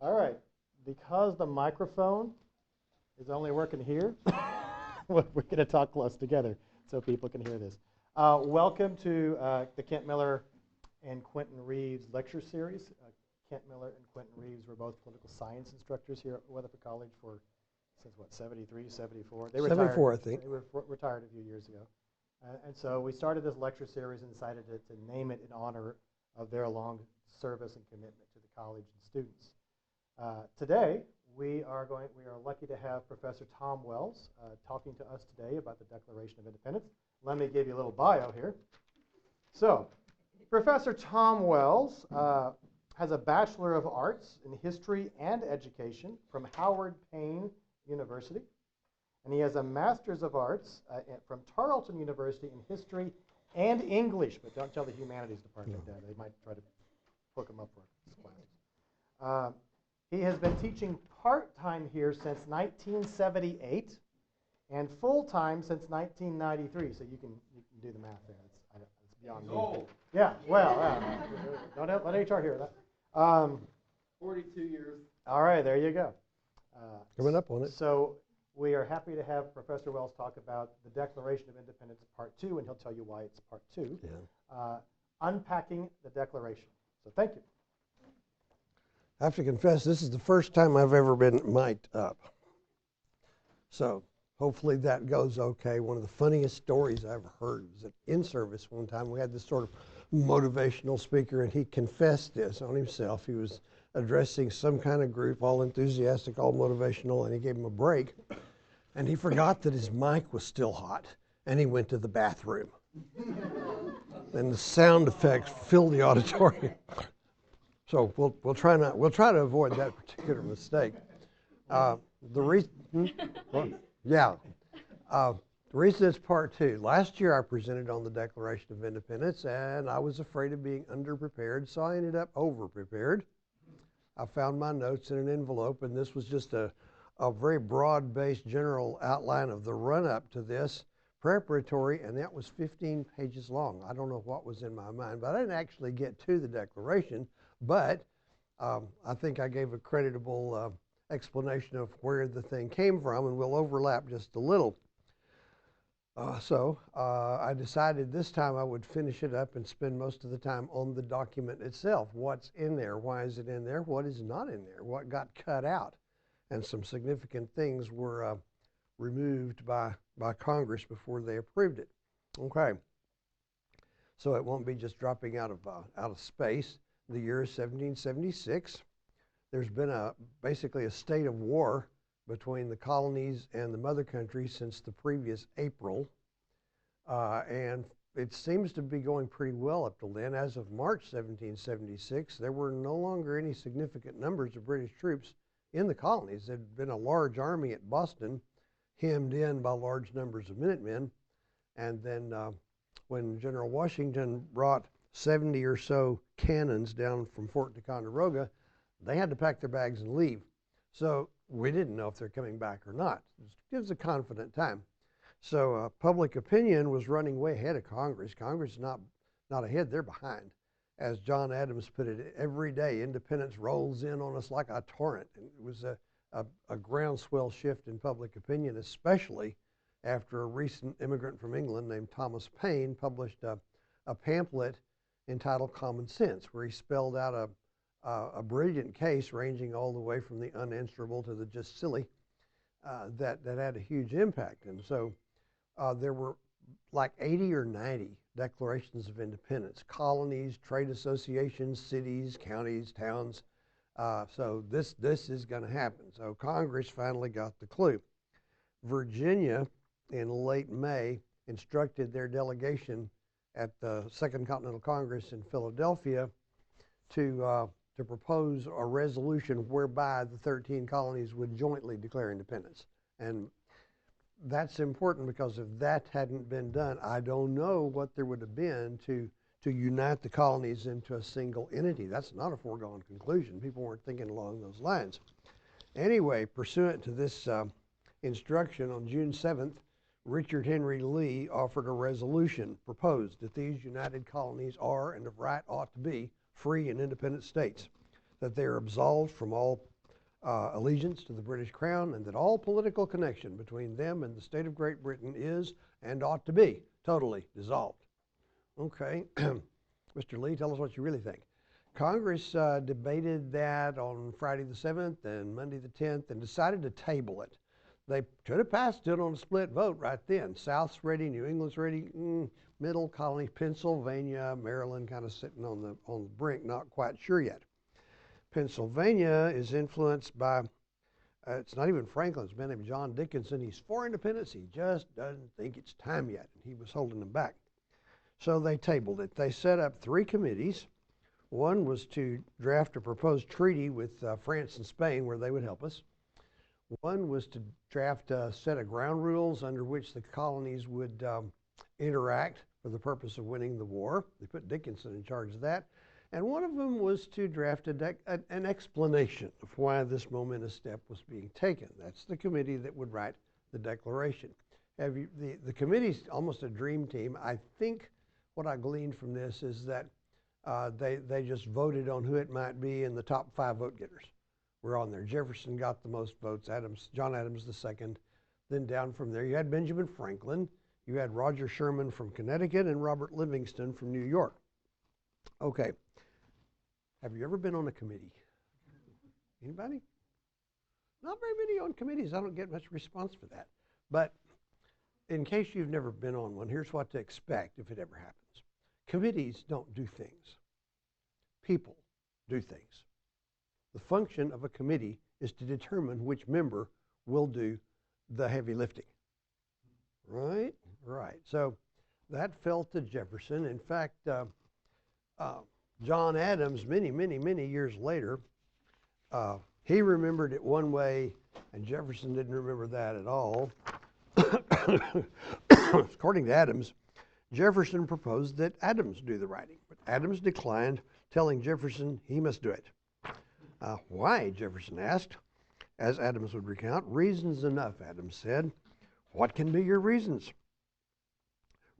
All right, because the microphone is only working here, we're going to talk close together so people can hear this. Welcome to the Kent Miller and Quinton Reeves lecture series. Kent Miller and Quinton Reeves were both political science instructors here at Weatherford College since what, 73, 74? They 74, I think. They were retired a few years ago. And so we started this lecture series and decided to name it in honor of their long service and commitment to the college and students. Today, we are lucky to have Professor Tom Wells talking to us today about the Declaration of Independence. Let me give you a little bio here. So, Professor Tom Wells has a Bachelor of Arts in History and Education from Howard Payne University, and he has a Master's of Arts from Tarleton University in History and English, but don't tell the Humanities Department that. They might try to hook him up for his classes. He has been teaching part-time here since 1978 and full-time since 1993. So you can do the math there. It's beyond me. Old. Yeah, well, don't let HR hear that. 42 years. All right, there you go. Coming up on it. So we are happy to have Professor Wells talk about the Declaration of Independence Part 2, and he'll tell you why it's Part 2. Yeah. Unpacking the Declaration. So thank you. I have to confess, this is the first time I've ever been mic'd up. So hopefully that goes okay. One of the funniest stories I ever heard was that in service one time we had this sort of motivational speaker, and he confessed this on himself. He was addressing some kind of group, all enthusiastic, all motivational, and he gave him a break. And he forgot that his mic was still hot, and he went to the bathroom. And the sound effects filled the auditorium. So we'll try to avoid that particular mistake. The reason it's Part 2. Last year I presented on the Declaration of Independence, and I was afraid of being underprepared, so I ended up over-prepared. I found my notes in an envelope, and this was just a very broad-based general outline of the run-up to this, preparatory, and that was 15 pages long. I don't know what was in my mind, but I didn't actually get to the Declaration, but I think I gave a creditable explanation of where the thing came from, and we'll overlap just a little. So I decided this time I would finish it up and spend most of the time on the document itself. What's in there? Why is it in there? What is not in there? What got cut out? And some significant things were removed by Congress before they approved it. Okay. So it won't be just dropping out of space. The year is 1776. There's been basically a state of war between the colonies and the mother country since the previous April, and it seems to be going pretty well up till then. As of March 1776, there were no longer any significant numbers of British troops in the colonies. There had been a large army at Boston, hemmed in by large numbers of Minutemen, and then when General Washington brought 70 or so cannons down from Fort Ticonderoga, they had to pack their bags and leave. So we didn't know if they're coming back or not. It gives a confident time. So public opinion was running way ahead of Congress. Congress is not ahead, they're behind. As John Adams put it, every day independence rolls in on us like a torrent. And it was a groundswell shift in public opinion, especially after a recent immigrant from England named Thomas Paine published a pamphlet entitled Common Sense, where he spelled out a brilliant case ranging all the way from the unanswerable to the just silly that had a huge impact. And so there were like 80 or 90 declarations of independence, colonies, trade associations, cities, counties, towns. So this is going to happen. So Congress finally got the clue. Virginia, in late May, instructed their delegation at the Second Continental Congress in Philadelphia to propose a resolution whereby the 13 colonies would jointly declare independence. And that's important because if that hadn't been done, I don't know what there would have been to unite the colonies into a single entity. That's not a foregone conclusion. People weren't thinking along those lines. Anyway, pursuant to this instruction, on June 7th, Richard Henry Lee offered a resolution, proposed that these united colonies are and of right ought to be free and independent states, that they are absolved from all allegiance to the British Crown, and that all political connection between them and the state of Great Britain is and ought to be totally dissolved. Okay, Mr. Lee, tell us what you really think. Congress debated that on Friday the 7th and Monday the 10th and decided to table it. They could have passed it on a split vote right then. South's ready, New England's ready, middle colony, Pennsylvania, Maryland kind of sitting on the brink, not quite sure yet. Pennsylvania is influenced by, it's not even Franklin, it's a man named John Dickinson. He's for independence. He just doesn't think it's time yet. He was holding them back. So they tabled it. They set up 3 committees. One was to draft a proposed treaty with France and Spain where they would help us. One was to draft a set of ground rules under which the colonies would interact for the purpose of winning the war. They put Dickinson in charge of that. And one of them was to draft an explanation of why this momentous step was being taken. That's the committee that would write the Declaration. The committee's almost a dream team. I think what I gleaned from this is that they just voted on who it might be, and the top 5 vote getters were on there. Jefferson got the most votes, John Adams the second. Then down from there, you had Benjamin Franklin, you had Roger Sherman from Connecticut, and Robert Livingston from New York. Okay, have you ever been on a committee? Anybody? Not very many on committees. I don't get much response for that. But in case you've never been on one, here's what to expect if it ever happens. Committees don't do things. People do things. The function of a committee is to determine which member will do the heavy lifting. Right? Right. So that fell to Jefferson. In fact, John Adams, many years later, he remembered it one way, and Jefferson didn't remember that at all. According to Adams, Jefferson proposed that Adams do the writing, but Adams declined, telling Jefferson he must do it. Why, Jefferson asked, as Adams would recount. Reasons enough, Adams said. What can be your reasons?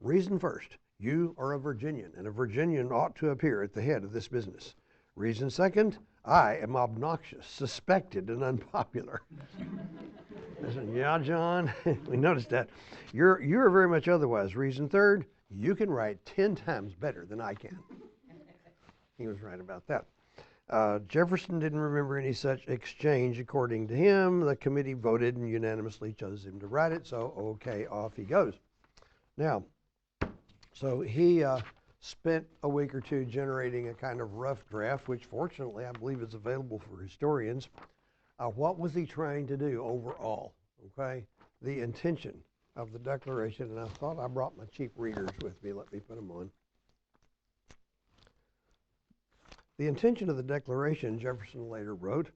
Reason first, you are a Virginian, and a Virginian ought to appear at the head of this business. Reason second, I am obnoxious, suspected, and unpopular. I said, yeah, John, we noticed that. You're very much otherwise. Reason third, you can write 10 times better than I can. He was right about that. Jefferson didn't remember any such exchange. According to him, the committee voted and unanimously chose him to write it, so okay, off he goes. Now, so he spent a week or two generating a kind of rough draft, which fortunately I believe is available for historians. What was he trying to do overall? Okay, the intention of the Declaration, and I thought I brought my cheap readers with me. Let me put them on. The intention of the Declaration, Jefferson later wrote,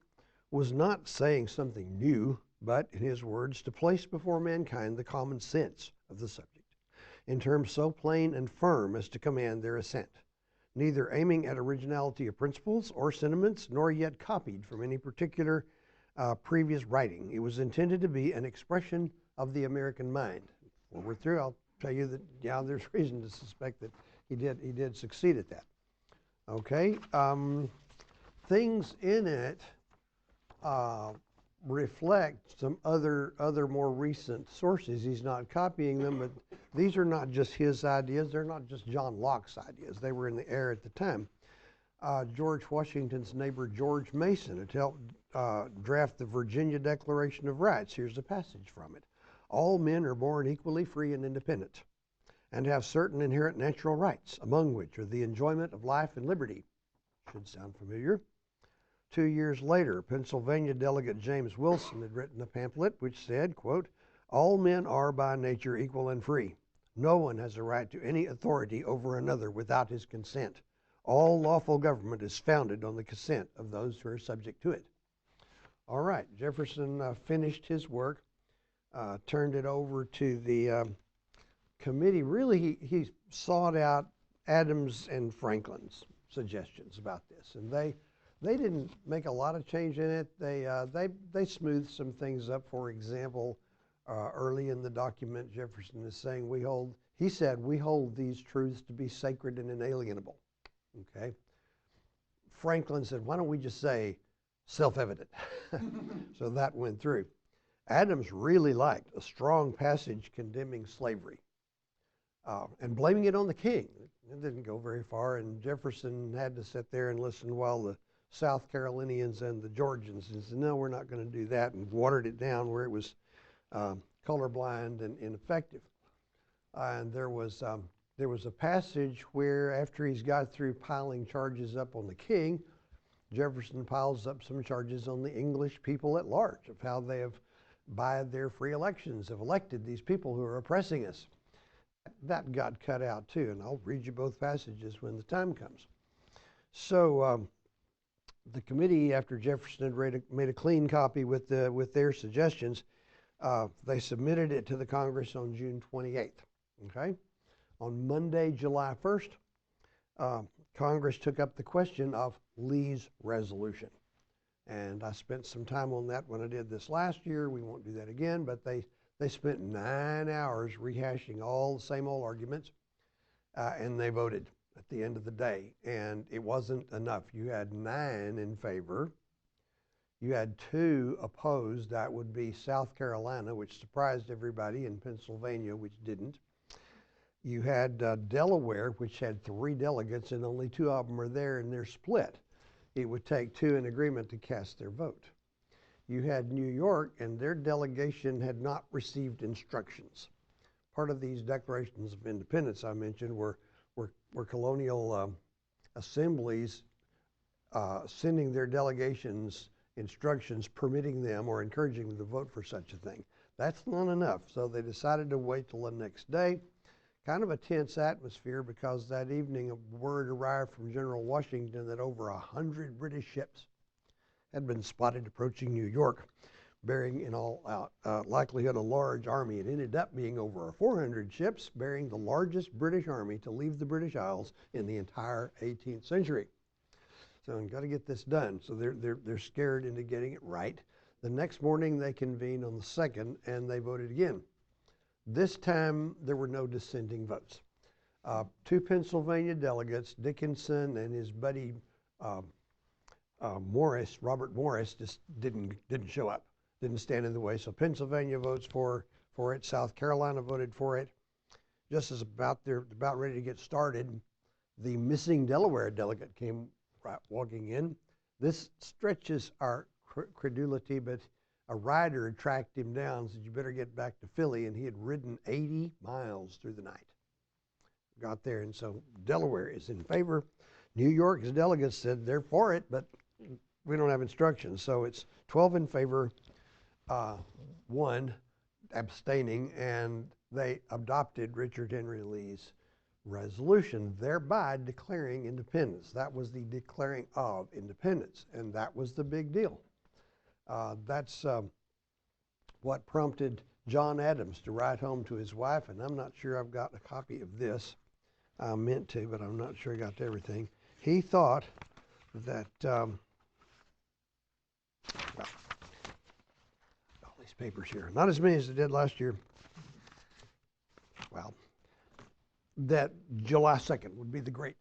was not saying something new, but, in his words, to place before mankind the common sense of the subject, in terms so plain and firm as to command their assent, neither aiming at originality of principles or sentiments, nor yet copied from any particular previous writing. It was intended to be an expression of the American mind. When we're through, I'll tell you that, yeah, there's reason to suspect that he did succeed at that. Okay, things in it reflect some other more recent sources. He's not copying them, but these are not just his ideas. They're not just John Locke's ideas. They were in the air at the time. George Washington's neighbor George Mason had helped draft the Virginia Declaration of Rights. Here's a passage from it. All men are born equally free and independent, and have certain inherent natural rights, among which are the enjoyment of life and liberty. Should sound familiar. 2 years later, Pennsylvania delegate James Wilson had written a pamphlet which said, quote, all men are by nature equal and free. No one has a right to any authority over another without his consent. All lawful government is founded on the consent of those who are subject to it. All right, Jefferson finished his work, turned it over to the committee. Really, he sought out Adams and Franklin's suggestions about this, and they didn't make a lot of change in it. They smoothed some things up. For example, early in the document, Jefferson is saying he said we hold these truths to be sacred and inalienable. Okay. Franklin said, why don't we just say self-evident. So that went through. Adams really liked a strong passage condemning slavery and blaming it on the king. It didn't go very far, and Jefferson had to sit there and listen while the South Carolinians and the Georgians said, no, we're not going to do that, and watered it down where it was colorblind and ineffective. And there was a passage where after he's got through piling charges up on the king, Jefferson piles up some charges on the English people at large of how they have, by their free elections, have elected these people who are oppressing us. That got cut out too, and I'll read you both passages when the time comes. So the committee, after Jefferson had made a clean copy with their suggestions, they submitted it to the Congress on June 28th. Okay? On Monday, July 1st, Congress took up the question of Lee's resolution. And I spent some time on that when I did this last year. We won't do that again, but they spent 9 hours rehashing all the same old arguments, and they voted at the end of the day. And it wasn't enough. You had 9 in favor. You had 2 opposed. That would be South Carolina, which surprised everybody, and Pennsylvania, which didn't. You had Delaware, which had 3 delegates, and only 2 of them are there, and they're split. It would take 2 in agreement to cast their vote. You had New York, and their delegation had not received instructions. Part of these declarations of independence I mentioned were colonial assemblies sending their delegations instructions permitting them or encouraging them to vote for such a thing. That's not enough, so they decided to wait till the next day. Kind of a tense atmosphere because that evening a word arrived from General Washington that over 100 British ships had been spotted approaching New York, bearing in all likelihood a large army. It ended up being over 400 ships, bearing the largest British army to leave the British Isles in the entire 18th century. So we've got to get this done. So they're scared into getting it right. The next morning they convened on the 2nd and they voted again. This time there were no dissenting votes. 2 Pennsylvania delegates, Dickinson and his buddy Robert Morris, just didn't show up, didn't stand in the way. So Pennsylvania votes for it. South Carolina voted for it. Just as they're about ready to get started, the missing Delaware delegate came walking in. This stretches our credulity, but a rider tracked him down and said, you better get back to Philly, and he had ridden 80 miles through the night. Got there, and so Delaware is in favor. New York's delegates said they're for it, but we don't have instructions. So it's 12 in favor, 1 abstaining, and they adopted Richard Henry Lee's resolution, thereby declaring independence. That was the declaring of independence, and that was the big deal. That's what prompted John Adams to write home to his wife, and I'm not sure I've got a copy of this. I meant to, but I'm not sure I got to everything. He thought that, well, all these papers here, not as many as I did last year. Well, that July 2nd would be the great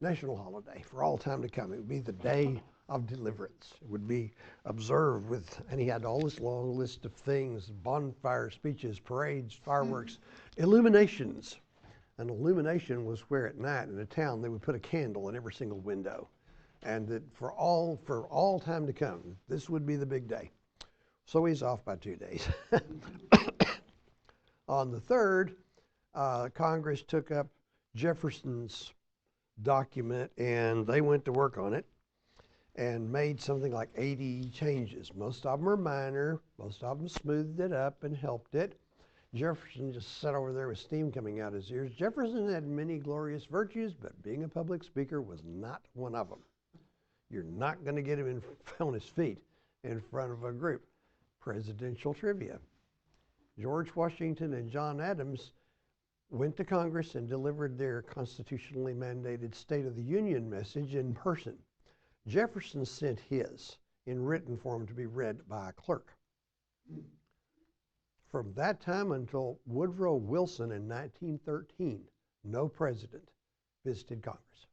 national holiday for all time to come. It would be the day of deliverance. It would be observed with, and he had all this long list of things, bonfire speeches, parades, fireworks, illuminations. An illumination was where at night in a town they would put a candle in every single window. And that for all time to come, this would be the big day. So he's off by 2 days. On the 3rd, Congress took up Jefferson's document and they went to work on it and made something like 80 changes. Most of them are minor, most of them smoothed it up and helped it. Jefferson just sat over there with steam coming out his ears. Jefferson had many glorious virtues, but being a public speaker was not one of them. You're not going to get him on his feet in front of a group. Presidential trivia. George Washington and John Adams went to Congress and delivered their constitutionally mandated State of the Union message in person. Jefferson sent his in written form to be read by a clerk. From that time until Woodrow Wilson in 1913, no president visited Congress.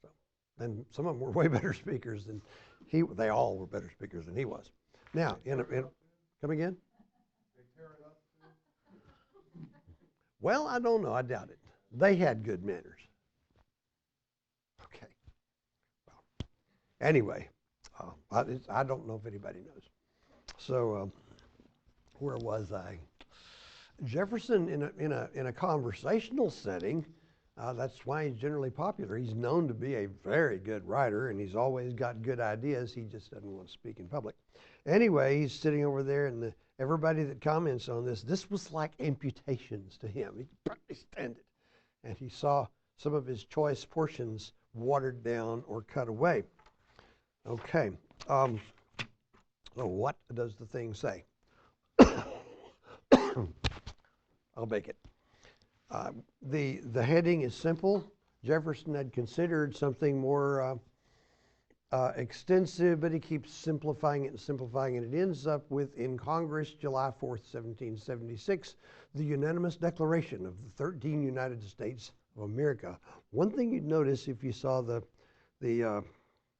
So And some of them were way better speakers than they all were better speakers than he was. Now, come again? Well, I don't know. I doubt it. They had good manners. Okay. Well, anyway, I don't know if anybody knows. So, where was I? Jefferson, in a conversational setting, that's why he's generally popular. He's known to be a very good writer, and he's always got good ideas. He just doesn't want to speak in public. Anyway, he's sitting over there, and everybody that comments on this was like amputations to him. He could probably stand it. And he saw some of his choice portions watered down or cut away. Okay. So what does the thing say? I'll make it. The heading is simple. Jefferson had considered something more extensive, but he keeps simplifying it and simplifying it. It ends up with, in Congress, July 4th, 1776, the unanimous declaration of the 13 United States of America. One thing you'd notice if you saw the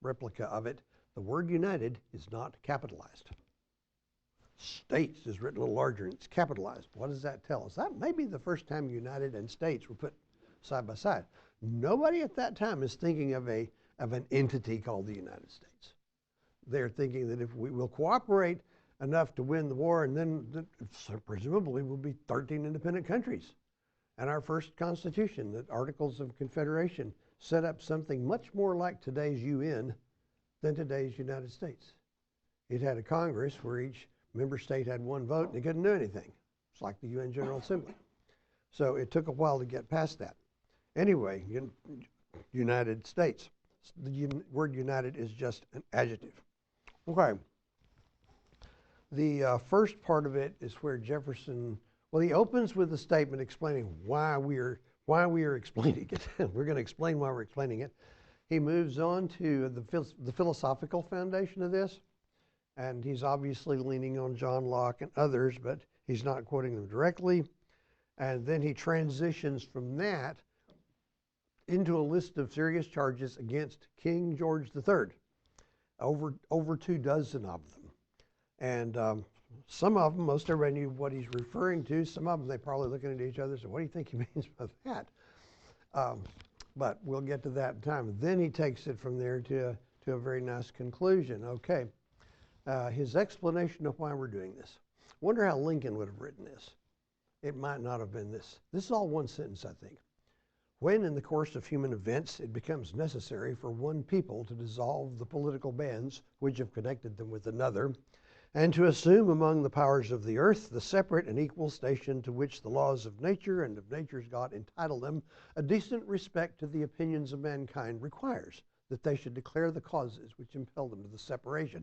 replica of it, the word united is not capitalized. States is written a little larger and it's capitalized. What does that tell us? That may be the first time United and States were put side by side. Nobody at that time is thinking of an entity called the United States. They're thinking that if we will cooperate enough to win the war, and then presumably we'll be 13 independent countries. And our first Constitution, the Articles of Confederation, set up something much more like today's UN than today's United States. It had a Congress where each member state had one vote and they couldn't do anything. It's like the UN General Assembly. So it took a while to get past that. Anyway, United States. The word united is just an adjective. Okay. The first part of it is where Jefferson, well, he opens with a statement explaining why we are explaining it. We're going to explain why we're explaining it. He moves on to the philosophical foundation of this. And he's obviously leaning on John Locke and others, but he's not quoting them directly. And then he transitions from that into a list of serious charges against King George III, over 2 dozen of them. And some of them, most everybody knew what he's referring to. Some of them, they're probably looking at each other and saying, what do you think he means by that? But we'll get to that in time. Then he takes it from there to a very nice conclusion. Okay. His explanation of why we're doing this. Wonder how Lincoln would have written this. It might not have been this. This is all one sentence, I think. When in the course of human events it becomes necessary for one people to dissolve the political bands which have connected them with another, and to assume among the powers of the earth the separate and equal station to which the laws of nature and of nature's God entitle them, a decent respect to the opinions of mankind requires that they should declare the causes which impel them to the separation.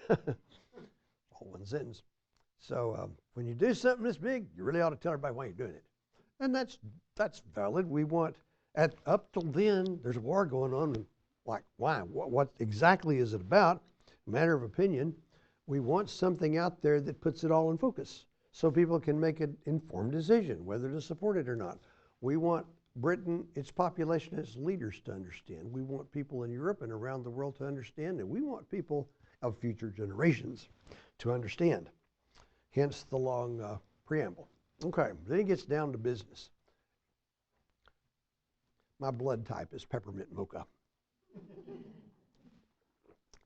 All one sentence. So when you do something this big, you really ought to tell everybody why you're doing it. And that's valid. We want, up till then, there's a war going on, and like, why? What exactly is it about? A matter of opinion. We want something out there that puts it all in focus so people can make an informed decision whether to support it or not. We want Britain, its population, its leaders to understand. We want people in Europe and around the world to understand, and we want people of future generations to understand. Hence the long preamble. Okay, then he gets down to business. My blood type is peppermint mocha.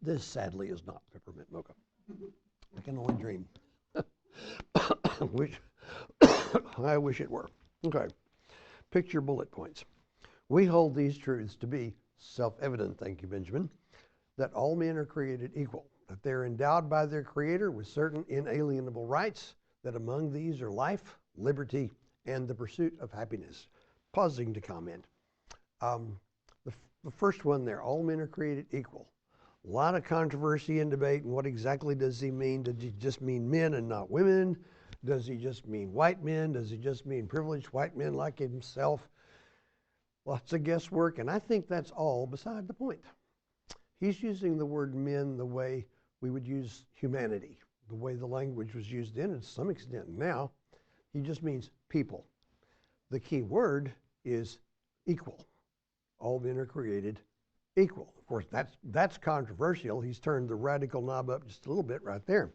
This, sadly, is not peppermint mocha. I can only dream. I wish it were. Okay. Picture bullet points. We hold these truths to be self-evident, thank you, Benjamin, that all men are created equal, that they're endowed by their Creator with certain inalienable rights, that among these are life, liberty, and the pursuit of happiness. Pausing to comment. The first one there, all men are created equal. A lot of controversy and debate, and what exactly does he mean? Does he just mean men and not women? Does he just mean white men? Does he just mean privileged white men like himself? Lots of guesswork, and I think that's all beside the point. He's using the word men the way we would use humanity, the way the language was used then, and to some extent now. He just means people. The key word is equal. All men are created equal. Of course, that's controversial. He's turned the radical knob up just a little bit right there.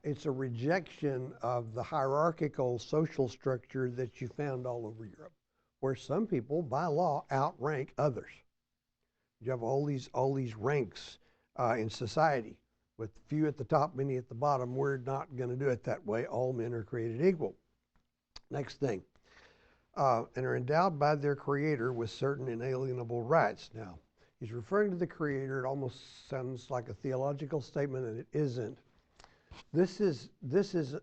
It's a rejection of the hierarchical social structure that you found all over Europe, where some people, by law, outrank others. You have all these ranks in society, with few at the top, many at the bottom. We're not going to do it that way. All men are created equal. Next thing, and are endowed by their Creator with certain inalienable rights. Now, he's referring to the Creator. It almost sounds like a theological statement, and it isn't. This is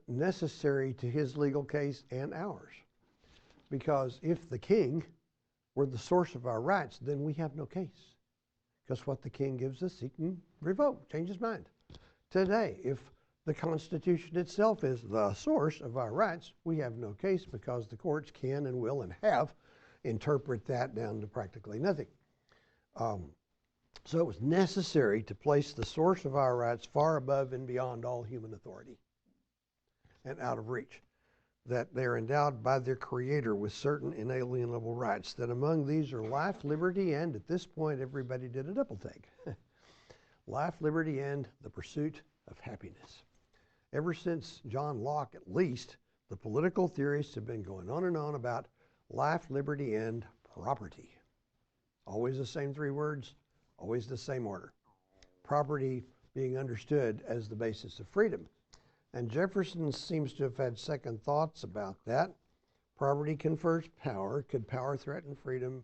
necessary to his legal case and ours, because if the king were the source of our rights, then we have no case, because what the king gives us, he can revoke, change his mind. Today, if the Constitution itself is the source of our rights, we have no case, because the courts can and will and have interpret that down to practically nothing. So it was necessary to place the source of our rights far above and beyond all human authority and out of reach, that they are endowed by their Creator with certain inalienable rights, that among these are life, liberty, and at this point everybody did a double take. Life, liberty, and the pursuit of happiness. Ever since John Locke, at least, the political theorists have been going on and on about life, liberty, and property. Always the same three words, always the same order. Property being understood as the basis of freedom. And Jefferson seems to have had second thoughts about that. Property confers power. Could power threaten freedom?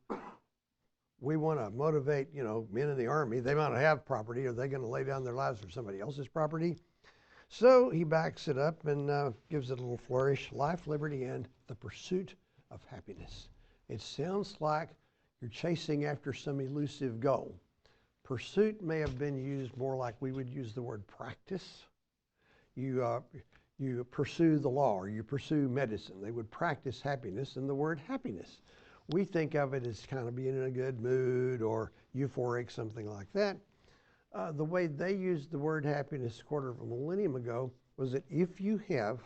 We want to motivate, men in the army. They want to have property. Are they going to lay down their lives for somebody else's property? So he backs it up and gives it a little flourish. Life, liberty, and the pursuit of happiness. It sounds like you're chasing after some elusive goal. Pursuit may have been used more like we would use the word practice. You pursue the law, or you pursue medicine. They would practice happiness, and the word happiness, we think of it as kind of being in a good mood or euphoric, something like that. The way they used the word happiness a quarter of a millennium ago was that if you have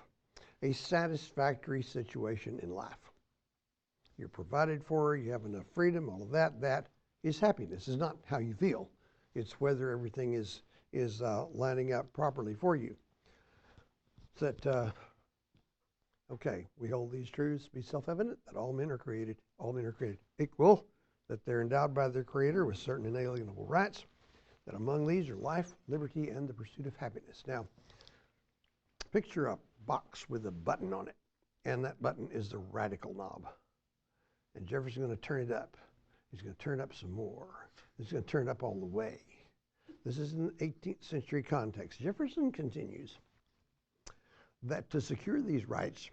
a satisfactory situation in life, you're provided for, you have enough freedom, all of that, that is happiness. It's not how you feel. It's whether everything is lining up properly for you. That, okay, we hold these truths to be self-evident, that all men are created equal, that they're endowed by their Creator with certain inalienable rights, that among these are life, liberty, and the pursuit of happiness. Now, picture a box with a button on it, and that button is the radical knob. And Jefferson's going to turn it up. He's going to turn up some more. He's going to turn it up all the way. This is in the 18th century context. Jefferson continues that to secure these rights,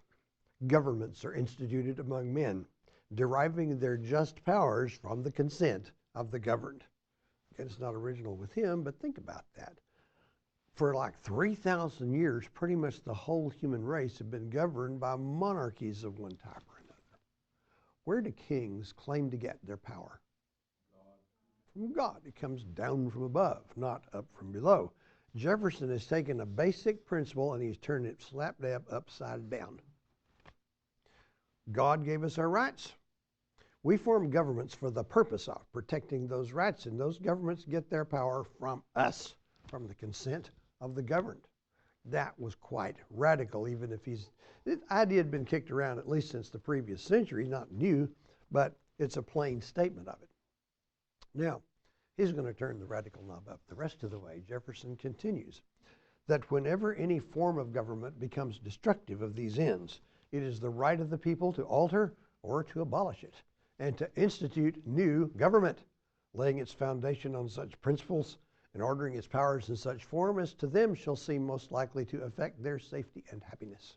governments are instituted among men, deriving their just powers from the consent of the governed. Again, it's not original with him, but think about that. For like 3,000 years, pretty much the whole human race have been governed by monarchies of one type or another. Where do kings claim to get their power? From God. It comes down from above, not up from below. Jefferson has taken a basic principle and he's turned it slap dab upside down. God gave us our rights. We form governments for the purpose of protecting those rights, and those governments get their power from us, from the consent of the governed. That was quite radical, even if the idea had been kicked around at least since the previous century, not new, but it's a plain statement of it. Now, he's going to turn the radical knob up the rest of the way. Jefferson continues that whenever any form of government becomes destructive of these ends, it is the right of the people to alter or to abolish it, and to institute new government, laying its foundation on such principles and ordering its powers in such form as to them shall seem most likely to affect their safety and happiness.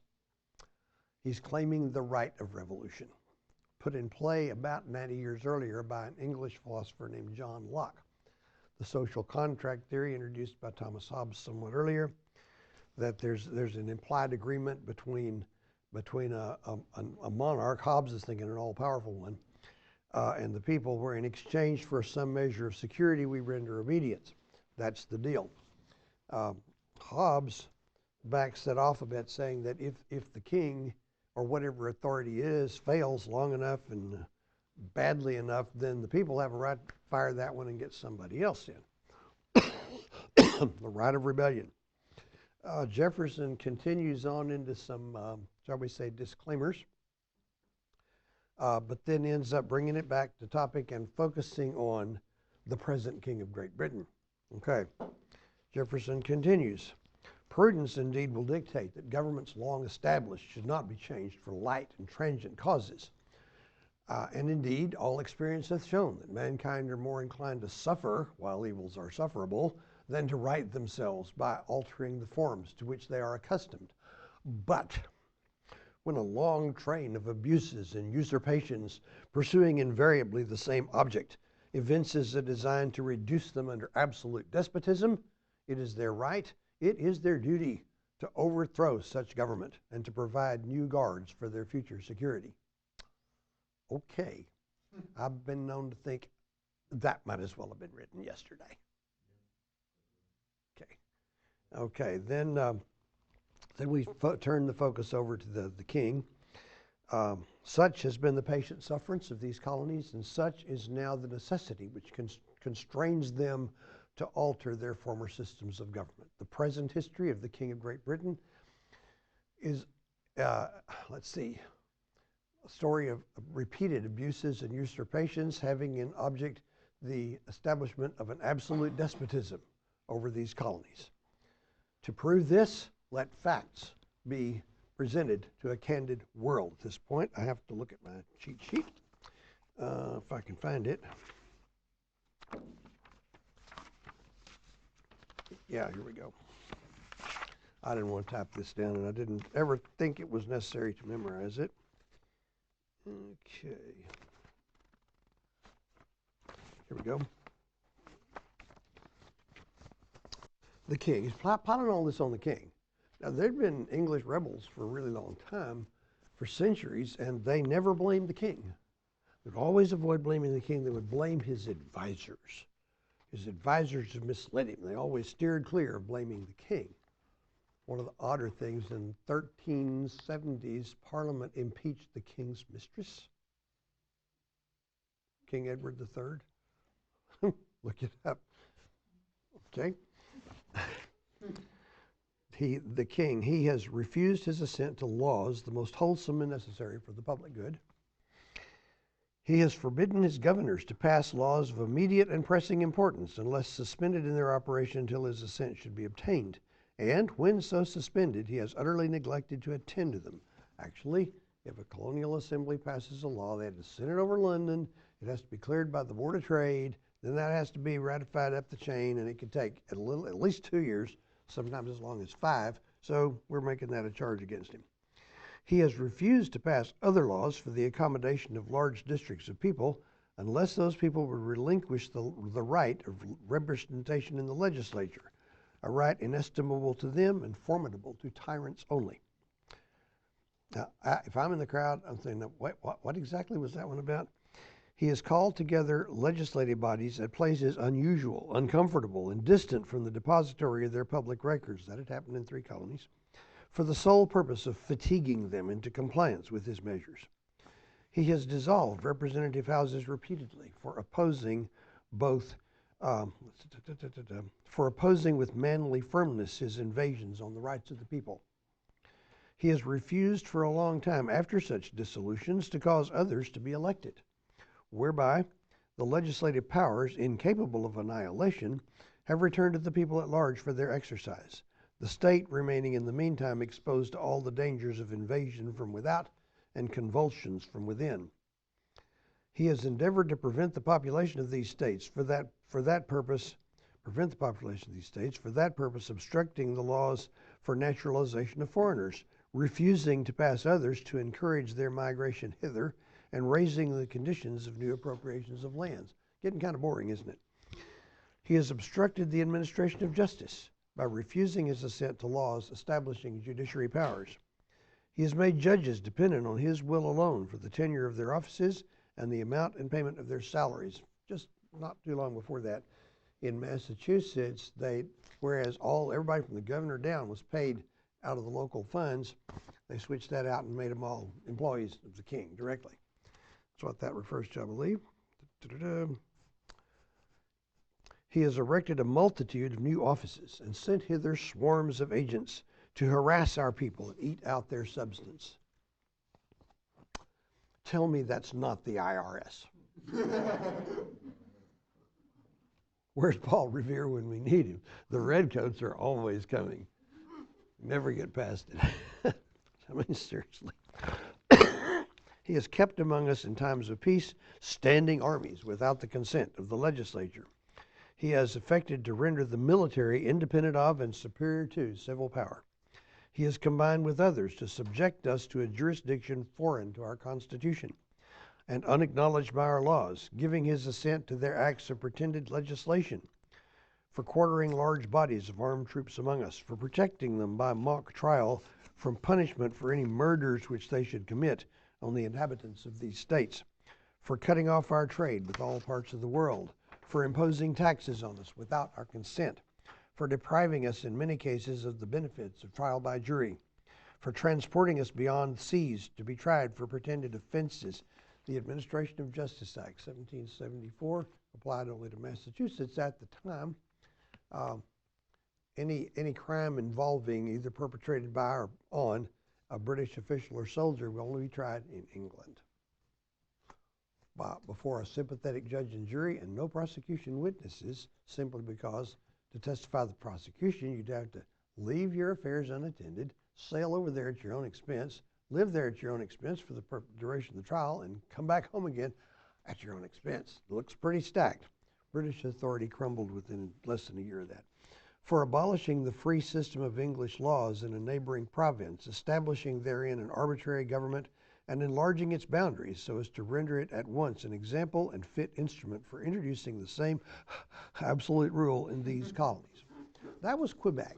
He's claiming the right of revolution, put in play about 90 years earlier by an English philosopher named John Locke. The social contract theory introduced by Thomas Hobbes somewhat earlier, that there's an implied agreement between a monarch, Hobbes is thinking an all-powerful one, and the people, where in exchange for some measure of security we render obedience. That's the deal. Hobbes backs that off a bit, saying that if the king or whatever authority is fails long enough and badly enough, then the people have a right fire that one and get somebody else in. The right of rebellion. Jefferson continues on into some, shall we say, disclaimers, but then ends up bringing it back to topic and focusing on the present King of Great Britain. Okay, Jefferson continues. Prudence indeed will dictate that governments long established should not be changed for light and transient causes. And indeed, all experience hath shown that mankind are more inclined to suffer, while evils are sufferable, than to right themselves by altering the forms to which they are accustomed. But when a long train of abuses and usurpations, pursuing invariably the same object, evinces a design to reduce them under absolute despotism, it is their right, it is their duty to overthrow such government and to provide new guards for their future security. Okay, I've been known to think that might as well have been written yesterday. Okay, then we turn the focus over to the king. Such has been the patient sufferance of these colonies, and such is now the necessity which constrains them to alter their former systems of government. The present history of the King of Great Britain is, let's see, a story of repeated abuses and usurpations having in object the establishment of an absolute despotism over these colonies. To prove this, let facts be presented to a candid world. At this point, I have to look at my cheat sheet, if I can find it. Yeah, here we go. I didn't want to type this down, and I didn't ever think it was necessary to memorize it. Okay. Here we go. The king. He's piling all this on the king. Now, there'd been English rebels for a really long time, for centuries, and they never blamed the king. They'd always avoid blaming the king. They would blame his advisors. His advisors had misled him. They always steered clear of blaming the king. One of the odder things, in 1370s, Parliament impeached the king's mistress, King Edward III. Look it up. Okay. The king, he has refused his assent to laws the most wholesome and necessary for the public good. He has forbidden his governors to pass laws of immediate and pressing importance unless suspended in their operation until his assent should be obtained. And when so suspended, he has utterly neglected to attend to them. Actually, if a colonial assembly passes a law, they have to send it over London. It has to be cleared by the Board of Trade. Then that has to be ratified up the chain, and it could take at least 2 years, sometimes as long as 5. So we're making that a charge against him. He has refused to pass other laws for the accommodation of large districts of people unless those people would relinquish the right of representation in the legislature, a right inestimable to them and formidable to tyrants only. Now, if I'm in the crowd, I'm thinking, what exactly was that one about? He has called together legislative bodies at places unusual, uncomfortable, and distant from the depository of their public records. That had happened in 3 colonies, for the sole purpose of fatiguing them into compliance with his measures. He has dissolved representative houses repeatedly for opposing both, for opposing with manly firmness his invasions on the rights of the people. He has refused for a long time after such dissolutions to cause others to be elected, whereby the legislative powers, incapable of annihilation, have returned to the people at large for their exercise, the state remaining in the meantime exposed to all the dangers of invasion from without and convulsions from within. He has endeavored to prevent the population of these states for that purpose, obstructing the laws for naturalization of foreigners, refusing to pass others to encourage their migration hither, and raising the conditions of new appropriations of lands. Getting kind of boring, isn't it? He has obstructed the administration of justice by refusing his assent to laws establishing judiciary powers. He has made judges dependent on his will alone for the tenure of their offices and the amount and payment of their salaries. Just not too long before that, in Massachusetts, whereas everybody from the governor down was paid out of the local funds, they switched that out and made them all employees of the king directly. That's what that refers to, I believe. He has erected a multitude of new offices and sent hither swarms of agents to harass our people and eat out their substance. Tell me that's not the IRS. Where's Paul Revere when we need him? The redcoats are always coming. Never get past it. I mean, seriously. He has kept among us in times of peace standing armies without the consent of the legislature. He has effected to render the military independent of and superior to civil power. He has combined with others to subject us to a jurisdiction foreign to our Constitution and unacknowledged by our laws, giving his assent to their acts of pretended legislation, for quartering large bodies of armed troops among us, for protecting them by mock trial from punishment for any murders which they should commit on the inhabitants of these states, for cutting off our trade with all parts of the world, for imposing taxes on us without our consent, for depriving us in many cases of the benefits of trial by jury, for transporting us beyond seas to be tried for pretended offenses. The Administration of Justice Act, 1774, applied only to Massachusetts at the time. Any crime involving either perpetrated by or on a British official or soldier will only be tried in England before a sympathetic judge and jury, and no prosecution witnesses, simply because to testify the prosecution you'd have to leave your affairs unattended, sail over there at your own expense, live there at your own expense for the duration of the trial, and come back home again at your own expense. It looks pretty stacked. British authority crumbled within less than a year of that. For abolishing the free system of English laws in a neighboring province, establishing therein an arbitrary government, and enlarging its boundaries so as to render it at once an example and fit instrument for introducing the same absolute rule in these colonies. That was Quebec.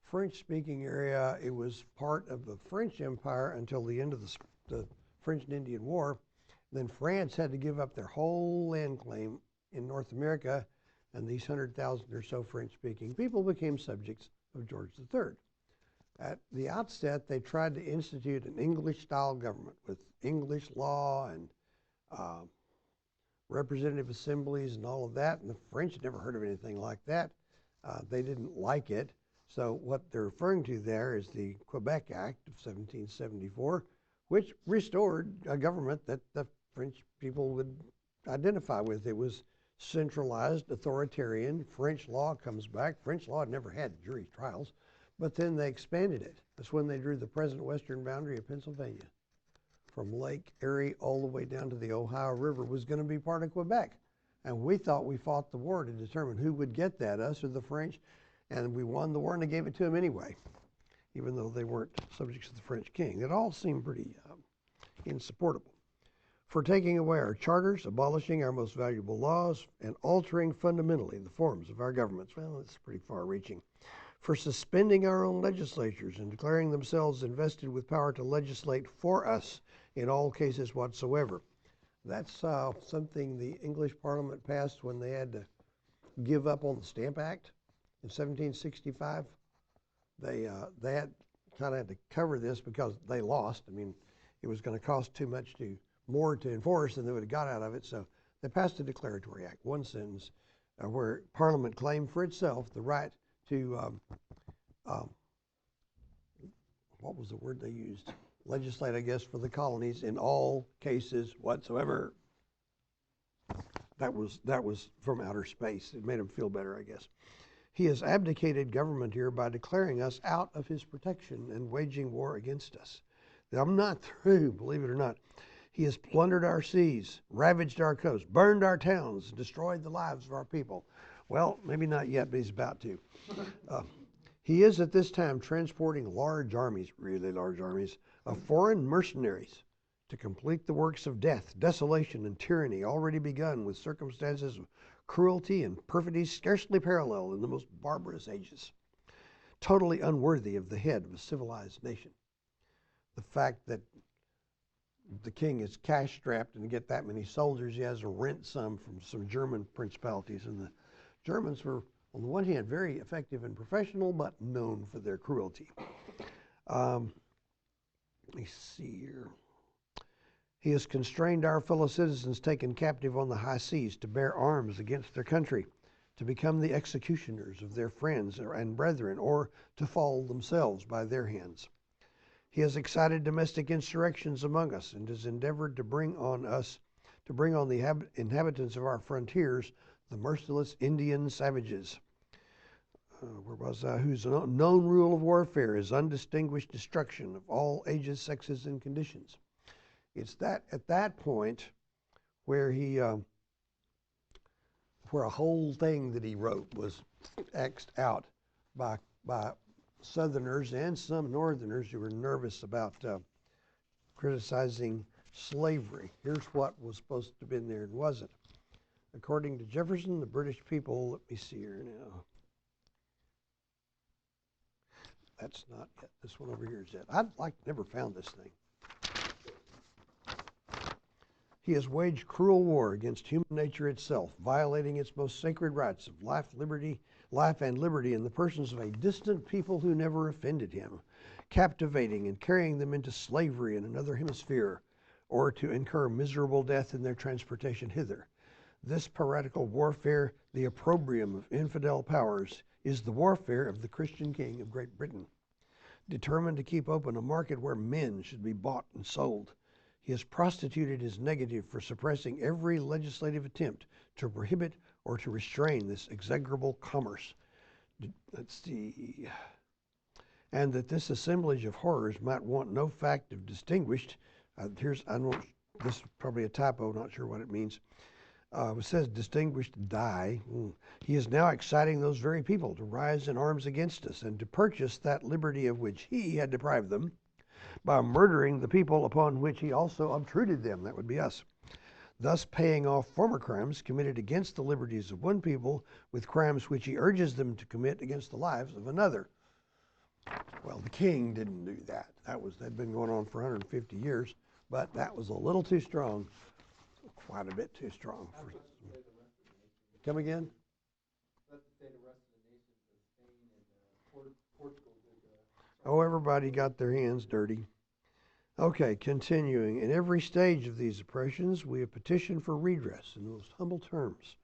French-speaking area. It was part of the French Empire until the end of the French and Indian War. Then France had to give up their whole land claim in North America, and these 100,000 or so French-speaking people became subjects of George III. At the outset, they tried to institute an English-style government with English law and representative assemblies and all of that, and the French had never heard of anything like that. They didn't like it. So what they're referring to there is the Quebec Act of 1774, which restored a government that the French people would identify with. It was centralized, authoritarian. French law comes back. French law had never had jury trials, but then they expanded it. That's when they drew the present western boundary of Pennsylvania. From Lake Erie all the way down to the Ohio River was going to be part of Quebec. And we thought we fought the war to determine who would get that, us or the French. And we won the war, and they gave it to them anyway, even though they weren't subjects of the French king. It all seemed pretty insupportable. For taking away our charters, abolishing our most valuable laws, and altering fundamentally the forms of our governments. Well, that's pretty far-reaching. For suspending our own legislatures and declaring themselves invested with power to legislate for us in all cases whatsoever. That's something the English Parliament passed when they had to give up on the Stamp Act. In 1765, they had kind of had to cover this because they lost. I mean, it was going to cost too much more to enforce than they would have got out of it. So they passed a Declaratory Act, one sentence, where Parliament claimed for itself the right to, what was the word they used? Legislate, I guess, for the colonies in all cases whatsoever. That was from outer space. It made them feel better, I guess. He has abdicated government here by declaring us out of his protection and waging war against us. I'm not through, believe it or not. He has plundered our seas, ravaged our coasts, burned our towns, destroyed the lives of our people. Well, maybe not yet, but he's about to. He is at this time transporting large armies, really large armies, of foreign mercenaries to complete the works of death, desolation, and tyranny already begun with circumstances of cruelty and perfidy scarcely paralleled in the most barbarous ages, totally unworthy of the head of a civilized nation. The fact that the king is cash-strapped and to get that many soldiers, he has to rent some from some German principalities, and the Germans were, on the one hand, very effective and professional, but known for their cruelty. Let me see here. He has constrained our fellow citizens taken captive on the high seas to bear arms against their country, to become the executioners of their friends and brethren, or to fall themselves by their hands. He has excited domestic insurrections among us, and has endeavored to bring on the inhabitants of our frontiers the merciless Indian savages. Whose known rule of warfare is undistinguished destruction of all ages, sexes, and conditions. It's that at that point where where a whole thing that he wrote was X'd out by Southerners and some Northerners who were nervous about criticizing slavery. Here's what was supposed to have been there and wasn't. According to Jefferson, the British people, let me see here now. That's not it. This one over here is it. I'd like never found this thing. He has waged cruel war against human nature itself, violating its most sacred rights of life and liberty in the persons of a distant people who never offended him, captivating and carrying them into slavery in another hemisphere, or to incur miserable death in their transportation hither. This piratical warfare, the opprobrium of infidel powers, is the warfare of the Christian king of Great Britain. Determined to keep open a market where men should be bought and sold, he has prostituted his negative for suppressing every legislative attempt to prohibit or to restrain this execrable commerce. Let's see. And that this assemblage of horrors might want no fact of distinguished. This is probably a typo, not sure what it means. It says distinguished die. He is now exciting those very people to rise in arms against us and to purchase that liberty of which he had deprived them by murdering the people upon which he also obtruded them. That would be us. Thus paying off former crimes committed against the liberties of one people with crimes which he urges them to commit against the lives of another. Well, the king didn't do that. That'd been going on for 150 years, but that was a little too strong. Quite a bit too strong. Come again? Oh, everybody got their hands dirty. Okay, continuing. In every stage of these oppressions, we have petitioned for redress in the most humble terms.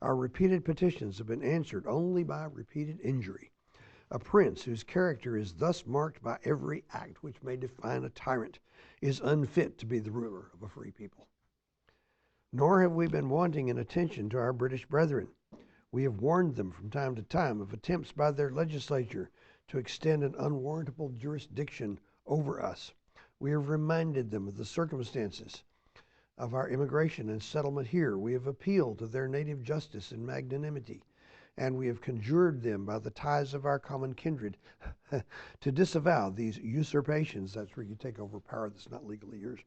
Our repeated petitions have been answered only by repeated injury. A prince whose character is thus marked by every act which may define a tyrant is unfit to be the ruler of a free people. Nor have we been wanting in attention to our British brethren. We have warned them from time to time of attempts by their legislature to extend an unwarrantable jurisdiction over us. We have reminded them of the circumstances of our immigration and settlement here. We have appealed to their native justice and magnanimity, and we have conjured them by the ties of our common kindred to disavow these usurpations, that's where you take over power that's not legally yours,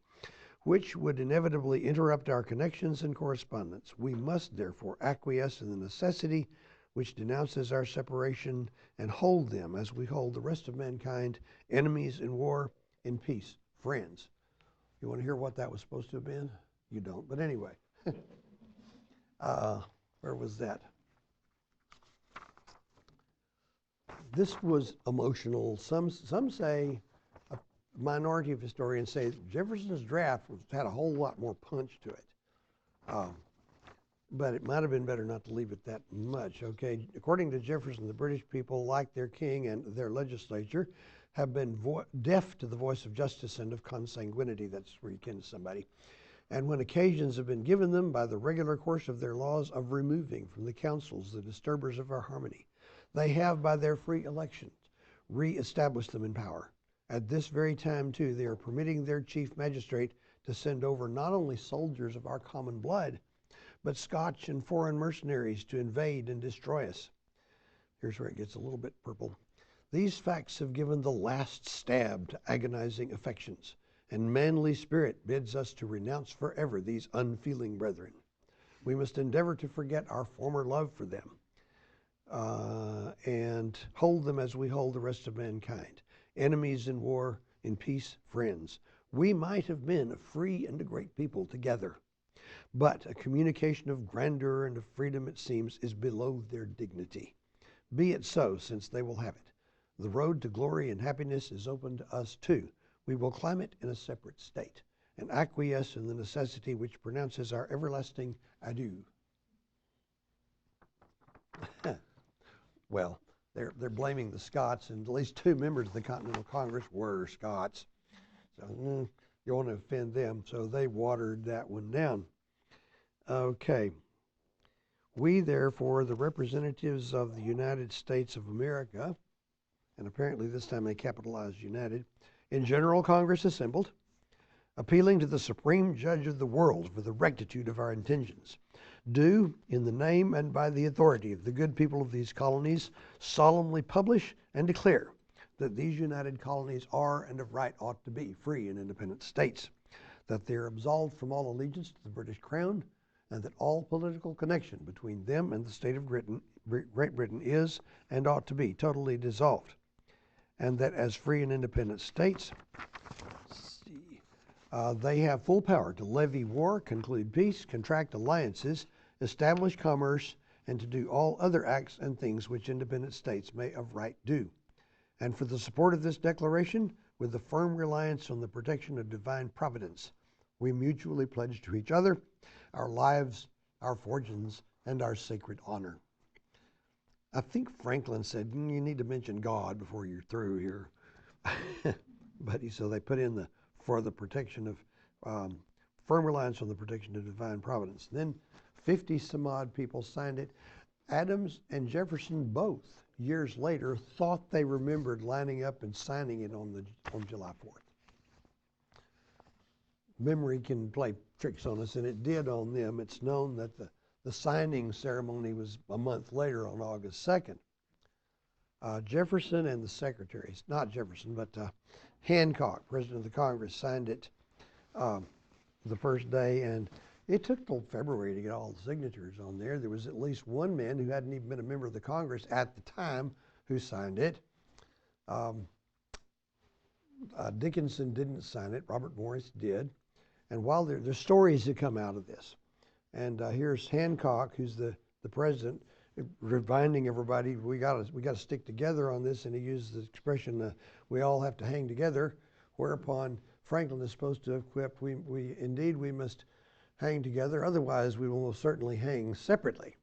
which would inevitably interrupt our connections and correspondence. We must therefore acquiesce in the necessity which denounces our separation and hold them, as we hold the rest of mankind, enemies in war, in peace, friends. You want to hear what that was supposed to have been? You don't, but anyway. Where was that? This was emotional. Some say, a minority of historians say Jefferson's draft had a whole lot more punch to it. But it might have been better not to leave it that much, okay? According to Jefferson, the British people, like their king and their legislature, have been deaf to the voice of justice and of consanguinity. That's where you kin to somebody. And when occasions have been given them by the regular course of their laws of removing from the councils the disturbers of our harmony, they have, by their free elections, re-established them in power. At this very time, too, they are permitting their chief magistrate to send over not only soldiers of our common blood, but Scotch and foreign mercenaries to invade and destroy us. Here's where it gets a little bit purple. These facts have given the last stab to agonizing affections, and manly spirit bids us to renounce forever these unfeeling brethren. We must endeavor to forget our former love for them, and hold them as we hold the rest of mankind, enemies in war, in peace, friends. We might have been a free and a great people together, but a communication of grandeur and of freedom, it seems, is below their dignity. Be it so, since they will have it. The road to glory and happiness is open to us too. We will climb it in a separate state, and acquiesce in the necessity which pronounces our everlasting adieu. well, they're blaming the Scots, and at least 2 members of the Continental Congress were Scots. So you want to offend them, so they watered that one down. Okay. We, therefore, the representatives of the United States of America, and apparently this time they capitalized United, in General Congress assembled, appealing to the Supreme Judge of the world for the rectitude of our intentions, do, in the name and by the authority of the good people of these colonies, solemnly publish and declare that these united colonies are and of right ought to be free and independent states, that they are absolved from all allegiance to the British Crown, and that all political connection between them and the state of Great Britain is and ought to be totally dissolved, and that as free and independent states, they have full power to levy war, conclude peace, contract alliances, establish commerce, and to do all other acts and things which independent states may of right do. And for the support of this declaration, with the firm reliance on the protection of divine providence, we mutually pledge to each other our lives, our fortunes, and our sacred honor. I think Franklin said, you need to mention God before you're through here. But so they put in for the protection of, firm reliance on the protection of divine providence. Then 50 some odd people signed it. Adams and Jefferson both, years later, thought they remembered lining up and signing it on July 4th. Memory can play tricks on us, and it did on them. It's known that the signing ceremony was a month later on August 2nd. Jefferson and the secretaries, not Jefferson, but Hancock, President of the Congress, signed it the first day, and it took till February to get all the signatures on there. There was at least one man who hadn't even been a member of the Congress at the time who signed it. Dickinson didn't sign it. Robert Morris did. And while there's stories that come out of this, and here's Hancock, who's the president, reminding everybody we got to stick together on this, and he used the expression, "We all have to hang together." Whereupon Franklin is supposed to have quipped, "We must hang together, otherwise we will most certainly hang separately."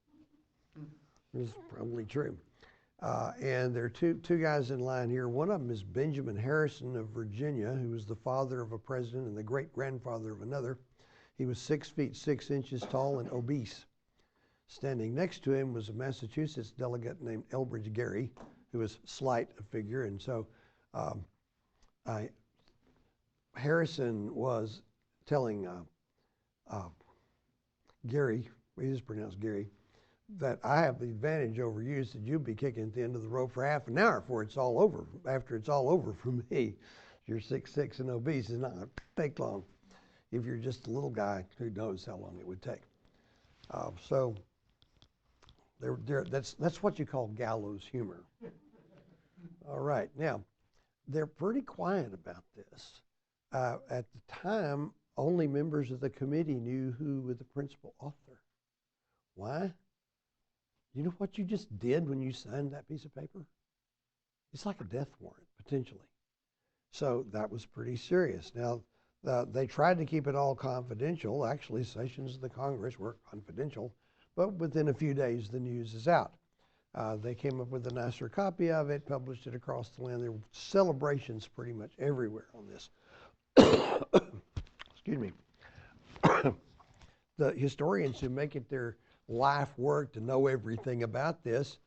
It's probably true. And there are two guys in line here. One of them is Benjamin Harrison of Virginia, who was the father of a president and the great-grandfather of another. He was 6 feet 6 inches tall and obese. Standing next to him was a Massachusetts delegate named Elbridge Gerry, who was slight of figure. And so Harrison was telling Gerry, he is pronounced Gerry, that I have the advantage over you, so you'll be kicking at the end of the rope for half an hour before it's all over. After it's all over for me, you're 6'6" and obese. It's not going to take long. If you're just a little guy, who knows how long it would take. So that's what you call gallows humor. All right, now, they're pretty quiet about this. At the time, only members of the committee knew who was the principal author. Why? You know what you just did when you signed that piece of paper? It's like a death warrant, potentially. So that was pretty serious. Now, they tried to keep it all confidential. Actually, sessions of the Congress were confidential, but within a few days, the news is out. They came up with a nicer copy of it, published it across the land. There were celebrations pretty much everywhere on this. Excuse me. The historians who make it their life work to know everything about this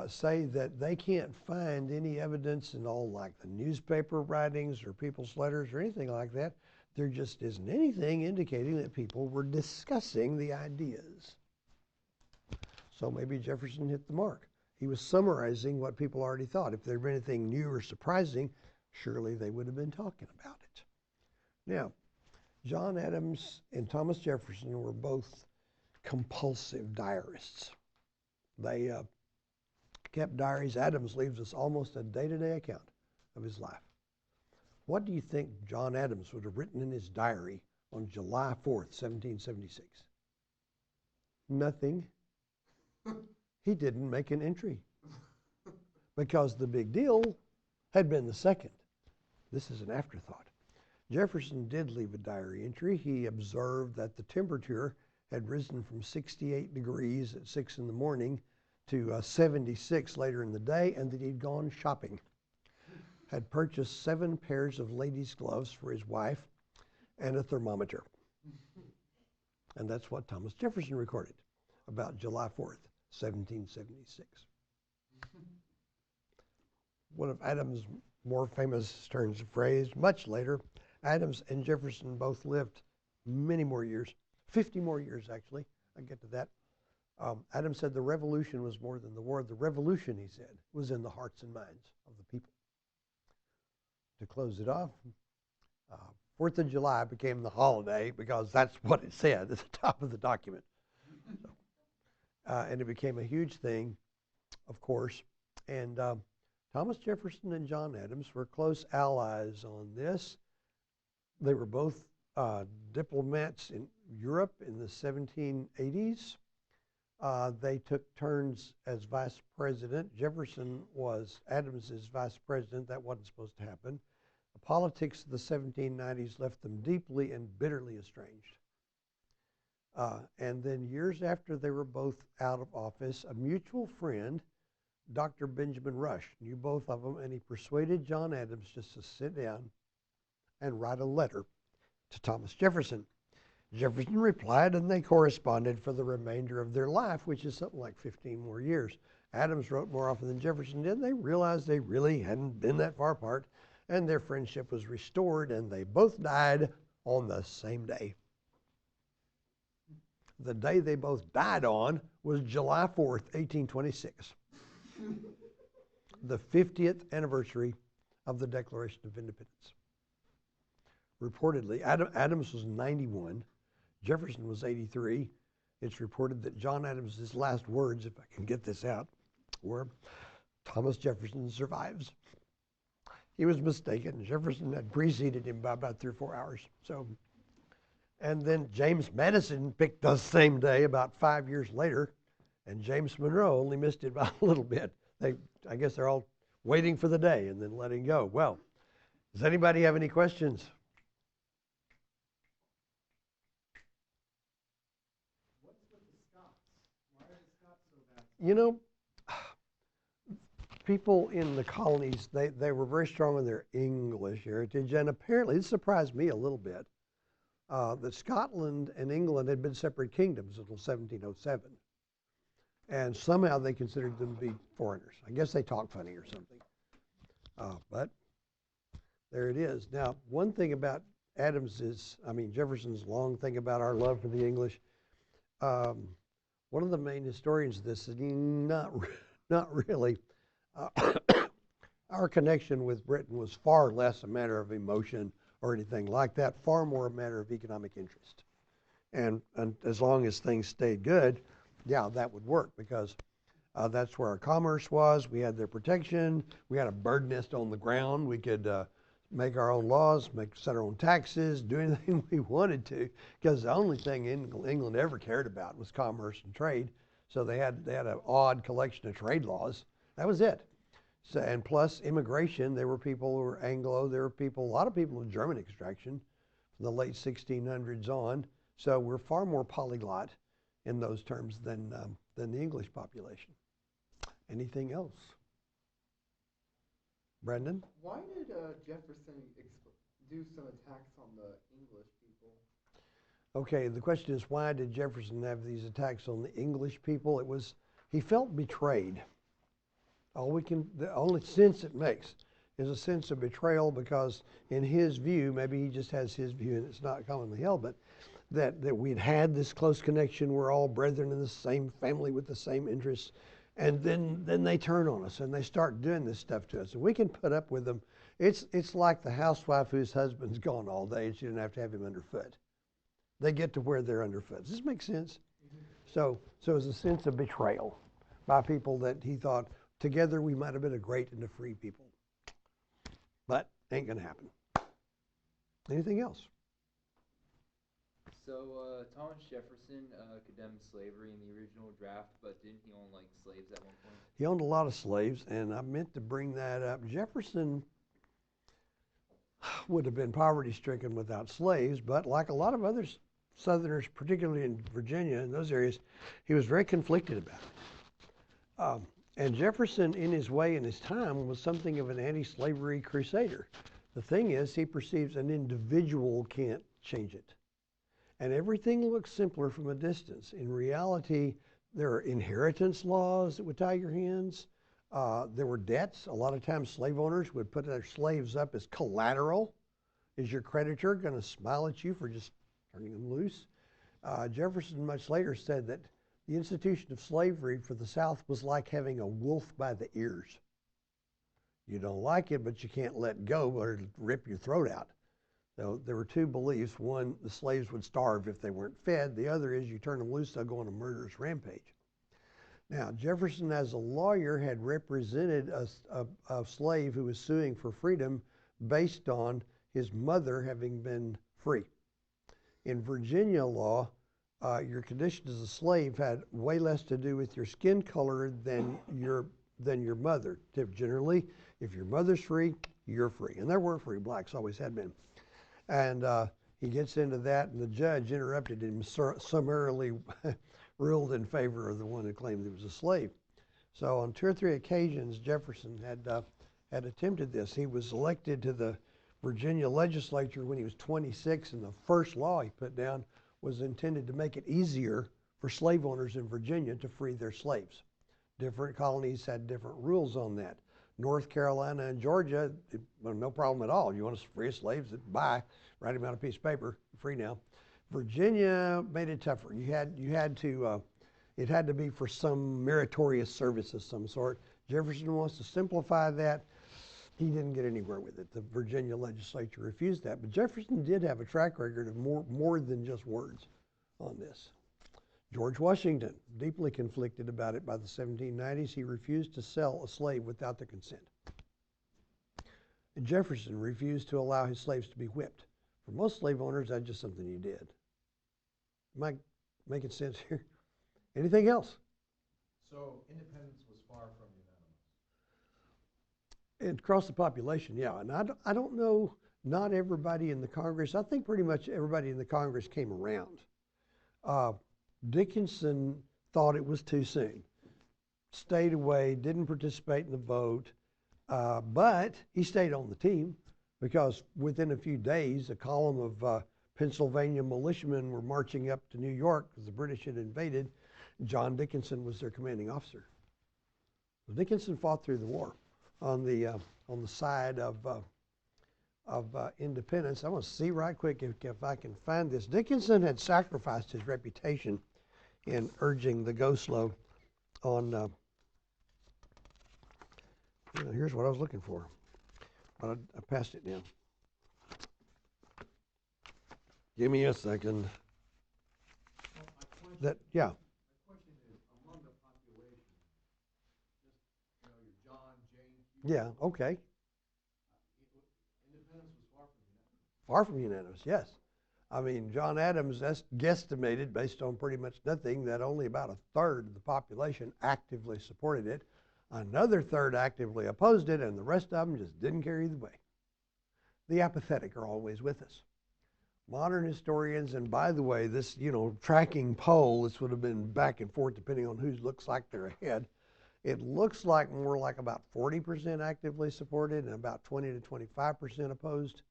say that they can't find any evidence in all like the newspaper writings or people's letters or anything like that. There just isn't anything indicating that people were discussing the ideas. So maybe Jefferson hit the mark. He was summarizing what people already thought. If there had been anything new or surprising, surely they would have been talking about it. Now, John Adams and Thomas Jefferson were both compulsive diarists. They kept diaries. Adams leaves us almost a day-to-day account of his life. What do you think John Adams would have written in his diary on July 4th, 1776? Nothing. He didn't make an entry because the big deal had been the second. This is an afterthought. Jefferson did leave a diary entry. He observed that the temperature had risen from 68 degrees at 6 in the morning to 76 later in the day, and that he'd gone shopping. Had purchased 7 pairs of ladies' gloves for his wife and a thermometer. And that's what Thomas Jefferson recorded about July 4th, 1776. One of Adams' more famous turns of phrase, much later, Adams and Jefferson both lived many more years, 50 more years actually. I'll get to that. Adams said the revolution was more than the war. The revolution, he said, was in the hearts and minds of the people. To close it off, 4th of July became the holiday because that's what it said at the top of the document. So, and it became a huge thing, of course. And Thomas Jefferson and John Adams were close allies on this. They were both diplomats in Europe in the 1780s. They took turns as vice president. Jefferson was Adams's vice president. That wasn't supposed to happen. The politics of the 1790s left them deeply and bitterly estranged. And then years after they were both out of office, a mutual friend, Dr. Benjamin Rush, knew both of them, and he persuaded John Adams just to sit down and write a letter to Thomas Jefferson. Jefferson replied, and they corresponded for the remainder of their life, which is something like 15 more years. Adams wrote more often than Jefferson did. They realized they really hadn't been that far apart, and their friendship was restored, and they both died on the same day. The day they both died on was July 4th, 1826, the 50th anniversary of the Declaration of Independence. Reportedly, Adams was 91, Jefferson was 83. It's reported that John Adams' last words, if I can get this out, were, "Thomas Jefferson survives." He was mistaken. Jefferson had preceded him by about 3 or 4 hours. So, and then James Madison picked the same day about 5 years later, and James Monroe only missed it by a little bit. I guess they're all waiting for the day and then letting go. Well, does anybody have any questions? What's with the Scots? Why are the Scots so bad? You know, people in the colonies, they were very strong in their English heritage, and apparently, it surprised me a little bit, that Scotland and England had been separate kingdoms until 1707. And somehow they considered them to be foreigners. I guess they talk funny or something. But there it is. Now, one thing about Jefferson's long thing about our love for the English, one of the main historians of this is not really. Our connection with Britain was far less a matter of emotion or anything like that, far more a matter of economic interest. And as long as things stayed good, yeah, that would work because that's where our commerce was. We had their protection. We had a bird nest on the ground. We could make our own laws, set our own taxes, do anything we wanted to, because the only thing England ever cared about was commerce and trade. So they had an odd collection of trade laws. That was it. So, and plus immigration, there were people who were Anglo, there were a lot of people of German extraction from the late 1600s on. So we're far more polyglot in those terms than the English population. Anything else? Brendan? Why did Jefferson do some attacks on the English people? Okay, the question is, why did Jefferson have these attacks on the English people? He felt betrayed. The only sense it makes is a sense of betrayal because in his view, maybe he just has his view and it's not commonly held, but that we'd had this close connection, we're all brethren in the same family with the same interests, and then they turn on us and they start doing this stuff to us. And we can put up with them. It's like the housewife whose husband's gone all day and she didn't have to have him underfoot. They get to where they're underfoot. Does this make sense? So it was a sense of betrayal by people that he thought, together we might have been a great and a free people. But ain't gonna happen. Anything else? So Thomas Jefferson condemned slavery in the original draft, but didn't he own slaves at one point? He owned a lot of slaves, and I meant to bring that up. Jefferson would have been poverty-stricken without slaves, but like a lot of other Southerners, particularly in Virginia and those areas, he was very conflicted about it. And Jefferson, in his way, in his time, was something of an anti-slavery crusader. The thing is, he perceives an individual can't change it. And everything looks simpler from a distance. In reality, there are inheritance laws that would tie your hands. There were debts. A lot of times slave owners would put their slaves up as collateral. Is your creditor going to smile at you for just turning them loose? Jefferson much later said that the institution of slavery for the South was like having a wolf by the ears. You don't like it, but you can't let go or it'll rip your throat out. So there were two beliefs. One, the slaves would starve if they weren't fed. The other is you turn them loose, they'll go on a murderous rampage. Now, Jefferson, as a lawyer, had represented a slave who was suing for freedom based on his mother having been free. In Virginia law, your condition as a slave had way less to do with your skin color than your mother. Generally, if your mother's free, you're free. And there were free blacks, always had been. And he gets into that, and the judge interrupted him, summarily ruled in favor of the one who claimed he was a slave. So on 2 or 3 occasions, Jefferson had attempted this. He was elected to the Virginia legislature when he was 26, and the first law he put down was intended to make it easier for slave owners in Virginia to free their slaves. Different colonies had different rules on that. North Carolina and Georgia, no problem at all. You want to free slaves, buy, write them out a piece of paper, free now. Virginia made it tougher. It had to be for some meritorious service of some sort. Jefferson wants to simplify that. He didn't get anywhere with it. The Virginia legislature refused that. But Jefferson did have a track record of more than just words on this. George Washington, deeply conflicted about it by the 1790s. He refused to sell a slave without the consent. And Jefferson refused to allow his slaves to be whipped. For most slave owners, that's just something you did. Am I making sense here? Anything else? So independence was far from unanimous. Across the population, yeah. And I don't know, not everybody in the Congress, I think pretty much everybody in the Congress came around. Dickinson thought it was too soon, stayed away, didn't participate in the vote, but he stayed on the team because within a few days, a column of Pennsylvania militiamen were marching up to New York because the British had invaded. John Dickinson was their commanding officer. So Dickinson fought through the war on the side of independence. I want to see right quick if I can find this. Dickinson had sacrificed his reputation in urging the go slow on, here's what I was looking for. But I passed it now. Give me a second. Yeah. My question is, among the population, just, your John, Jane, Yeah, okay. independence was far from unanimous. Far from unanimous, yes. I mean, John Adams guesstimated, based on pretty much nothing, that only about a third of the population actively supported it. Another third actively opposed it, and the rest of them just didn't care either way. The apathetic are always with us. Modern historians, and by the way, this, tracking poll, this would have been back and forth depending on who looks like they're ahead. It looks like more like about 40% actively supported and about 20 to 25% opposed.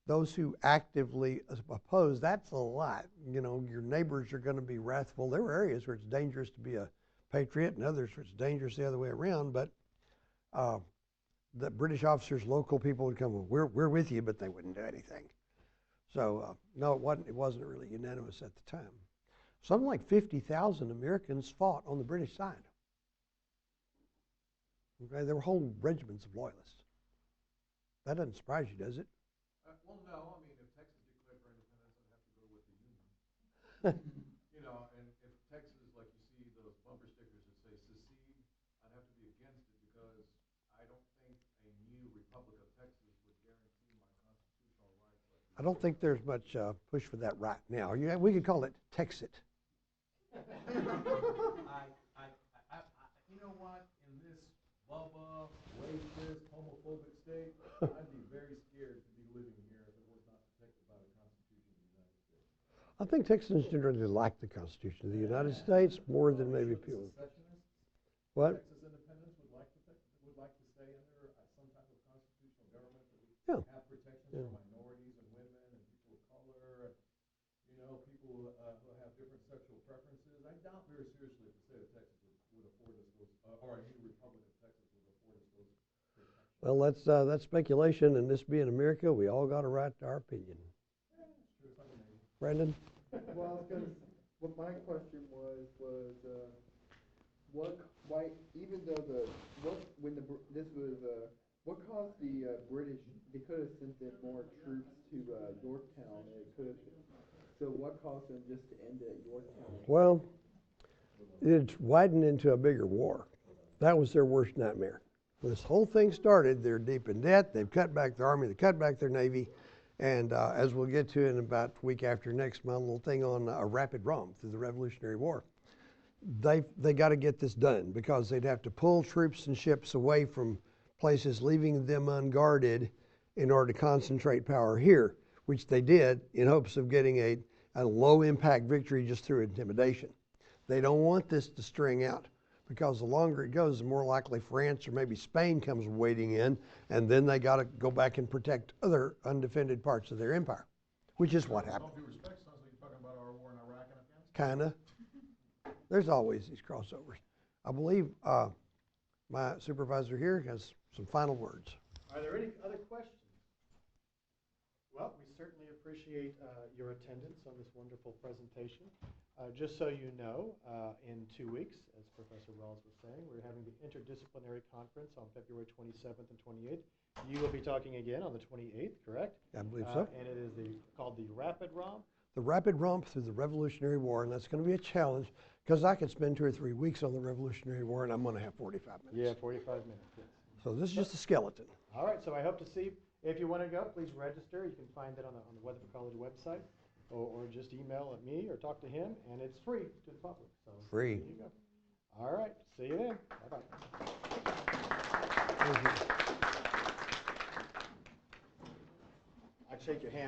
Those who actively oppose, that's a lot. Your neighbors are going to be wrathful. There were areas where it's dangerous to be a patriot and others where it's dangerous the other way around, but the British officers, local people would come, well, we're with you, but they wouldn't do anything. So no, it wasn't really unanimous at the time. Something like 50,000 Americans fought on the British side. Okay, there were whole regiments of loyalists. That doesn't surprise you, does it? Well, no. I mean, if Texas declared for independence, I'd have to go with the Union. And if Texas, like you see those bumper stickers that say secede, I'd have to be against it because I don't think a new Republic of Texas would guarantee my constitutional rights. I don't think there's much push for that right now. We could call it Texit. You know what? In this bubba, racist, homophobic state, I'd be very scared to be living here if it was not protected by the Constitution of the United States. I think Texans generally like the Constitution of the United States more than maybe people. What? Texas independents would like to stay under some type of constitutional government that we Yeah. have protections Yeah. for minorities and women and people of color, and, people who have different sexual preferences. I doubt very seriously if the state of Texas would afford us those, or a new Republic of Texas would afford us those protections. Well, that's speculation, and this being America, we all got a right to our opinion. Yeah, it's true. It's like a navy. Brandon? Well, I was gonna, what my question was, why, even though what caused the British, they could have sent in more troops to Yorktown, and so what caused them just to end at Yorktown? Well, it's widened into a bigger war. That was their worst nightmare. When this whole thing started, they're deep in debt. They've cut back their army. They cut back their navy. And as we'll get to in about a week after next, my little thing on a rapid romp through the Revolutionary War. They got to get this done because they'd have to pull troops and ships away from places, leaving them unguarded in order to concentrate power here, which they did in hopes of getting a low-impact victory just through intimidation. They don't want this to string out because the longer it goes, the more likely France or maybe Spain comes wading in, and then they got to go back and protect other undefended parts of their empire, which is what happened. With all due respect, sounds like you're talking about our war in Iraq and Afghanistan. Kind of. There's always these crossovers. I believe my supervisor here has some final words. Are there any other questions? Well, we certainly appreciate your attendance on this wonderful presentation. Just so you know, in 2 weeks, as Professor Rawls was saying, we're having the Interdisciplinary Conference on February 27th and 28th. You will be talking again on the 28th, correct? I believe so. And it is called the Rapid Romp. The rapid romp through the Revolutionary War, and that's going to be a challenge because I could spend 2 or 3 weeks on the Revolutionary War, and I'm going to have 45 minutes. Yeah, 45 minutes, yes. So this is just a skeleton. All right, so I hope to see, if you want to go, please register. You can find it on the Weatherford College website, or just email at me or talk to him, and it's free to the public. So Free. There you go. All right, see you then. Bye-bye. Thank you. I'd shake your hand.